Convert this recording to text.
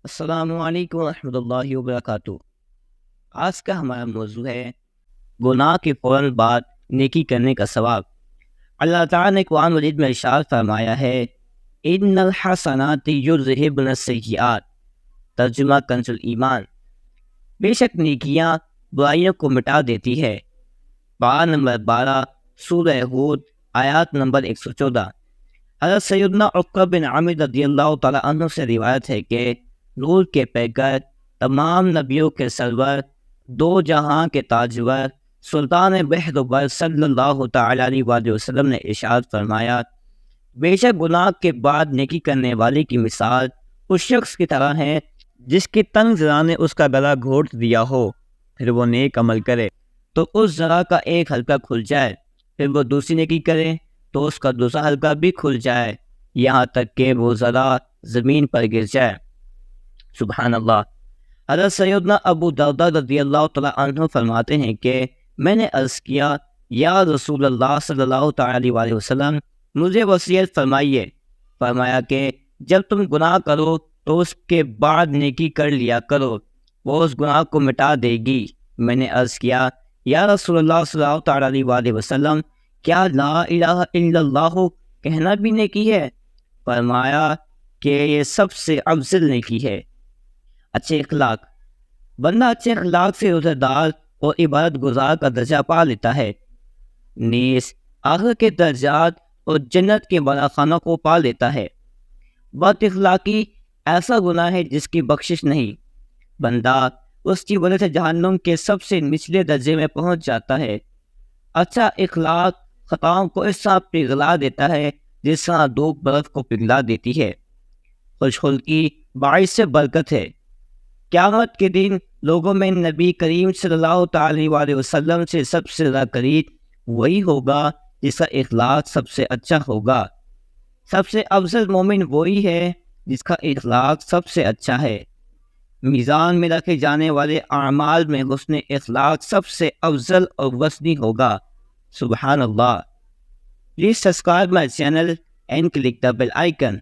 السلام علیکم ورحمۃ اللہ وبرکاتہ۔ آج کا ہمارا موضوع ہے گناہ کے فوراً بعد نیکی کرنے کا ثواب۔ اللہ تعالیٰ نے قرآن مجید میں ارشاد فرمایا ہے، ان الحسنات یذہبن السیئات، ترجمہ کنز ایمان، بے شک نیکیاں برائیوں کو مٹا دیتی ہے۔ پارہ نمبر 12 سورہ ہود آیات نمبر 114۔ حضرت سیدنا عقبہ بن عامر رضی اللہ تعالیٰ عنہ سے روایت ہے کہ نور کے پیکر، تمام نبیوں کے سرور، دو جہاں کے تاجور، سلطان بحر و بر صلی اللہ تعالیٰ علیہ وآلہ وسلم نے ارشاد فرمایا، بے شک گناہ کے بعد نیکی کرنے والے کی مثال اس شخص کی طرح ہے جس کی تنگ ذرا نے اس کا گلا گھونٹ دیا ہو، پھر وہ نیک عمل کرے تو اس ذرا کا ایک حلقہ کھل جائے، پھر وہ دوسری نیکی کرے تو اس کا دوسرا حلقہ بھی کھل جائے، یہاں تک کہ وہ ذرا زمین پر گر جائے۔ سبحان اللہ۔ حضرت سیدنا ابو درداء رضی اللہ تعالیٰ عنہ فرماتے ہیں کہ میں نے عرض کیا، یا رسول اللہ صلی اللہ تعالیٰ علیہ وسلم، مجھے وصیت فرمائیے۔ فرمایا کہ جب تم گناہ کرو تو اس کے بعد نیکی کر لیا کرو، وہ اس گناہ کو مٹا دے گی۔ میں نے عرض کیا، یا رسول اللہ صلی اللہ تعالیٰ علیہ وسلم، کیا لا الہ الا اللہ کہنا بھی نیکی ہے؟ فرمایا کہ یہ سب سے افضل نیکی ہے۔ اچھے اخلاق، بندہ اچھے اخلاق سے روزہ اور عبادت گزار کا درجہ پا لیتا ہے، نیز آخر کے درجات اور جنت کے بالا خانوں کو پا لیتا ہے۔ بد اخلاقی ایسا گناہ ہے جس کی بخشش نہیں، بندہ اس کی وجہ سے جہنم کے سب سے نچلے درجے میں پہنچ جاتا ہے۔ اچھا اخلاق خطاؤں کو اس طرح پگھلا دیتا ہے جس طرح دھوپ برف کو پگھلا دیتی ہے۔ خوش خلقی باعث سے برکت ہے۔ قیامت کے دن لوگوں میں نبی کریم صلی اللہ تعالیٰ علیہ وسلم سے سب سے زیادہ قریب وہی ہوگا جس کا اخلاق سب سے اچھا ہوگا۔ سب سے افضل مومن وہی ہے جس کا اخلاق سب سے اچھا ہے۔ میزان میں رکھے جانے والے اعمال میں حسن اخلاق سب سے افضل اور وزنی ہوگا۔ سبحان اللہ۔ Please subscribe my channel and click the bell icon.